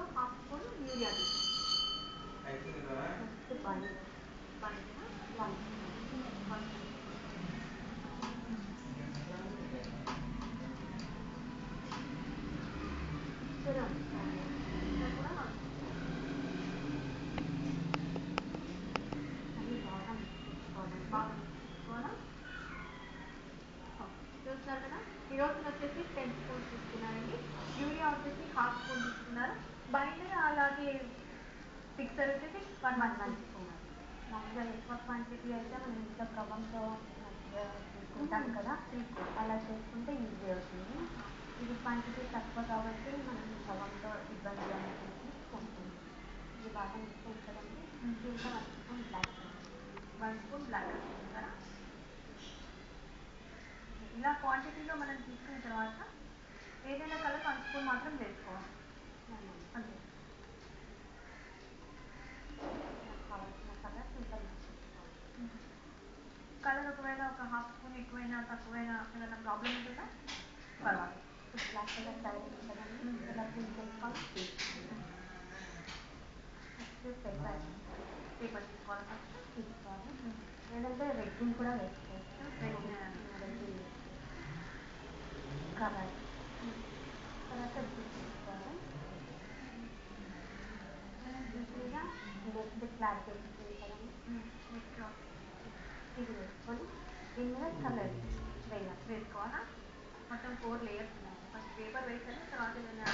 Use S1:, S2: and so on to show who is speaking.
S1: దీంట్లో half spoon urea next బండినా 1 కూడా అది బాగా బాగా తీసుకోవాలా. చూస్తున్నారు కదా, ఈరోజు వచ్చేసి 10 స్పూన్స్ తీసుకున్నారండి. యూరియా వచ్చేసి హాఫ్ స్పూన్ తీసుకున్నారు. బైండర్ అలాగే ఫిక్సర్ వచ్చేసి 1 స్పూన్. మామూలుగా ఎక్కువ క్వాంటిటీ అయితే మనం ఇంట్లో కవ్వంతో తీసుకుంటాం కదా, అలా చేసుకుంటే ఈజీ అవుతుంది. ఇది క్వాంటిటీ తక్కువ కాబట్టి మనం కవ్వంతో ఇబ్బంది అనేది ఉంటుంది. ఇది బాగా మిక్స్ అయింది కదండి. దీంట్లో 1 స్పూన్ బ్లాక్ తీసుకుంటారా. ఇలా క్వాంటిటీలో మనం తీసుకున్న తర్వాత ఏదైనా కలర్ 1 స్పూన్ మాత్రం వేసుకోవాలి అంతే. కావాల్సిన కలర్ కలర్ ఒకవేళ ఒక హాఫ్ స్పూన్ ఎక్కువైనా తక్కువైనా ఏదైనా ప్రాబ్లం ఉంటుందా? పర్వాలేదు. బ్లాక్ కలర్ తయారు కదండి, ఇలా ఫిల్ చేసుకోవాలి. పేపర్ తీసుకోవాలి, ఫస్ట్ తీసుకోవాలి. లేదంటే రెడ్జిన్ కూడా వేసుకోవచ్చు. రెడ్జిన్ కలర్ తర్వాత తీసుకోవాలి. ఈజీగా నెక్స్ట్ క్లారిఫికేషన్ కదండి. ఇది వేసుకొని దీని మీద కలర్ వేసుకోవాలా. మొత్తం 4 లేయర్స్ ఉన్నాయి. ఫస్ట్ పేపర్ వేసాను, తర్వాత ఏదైనా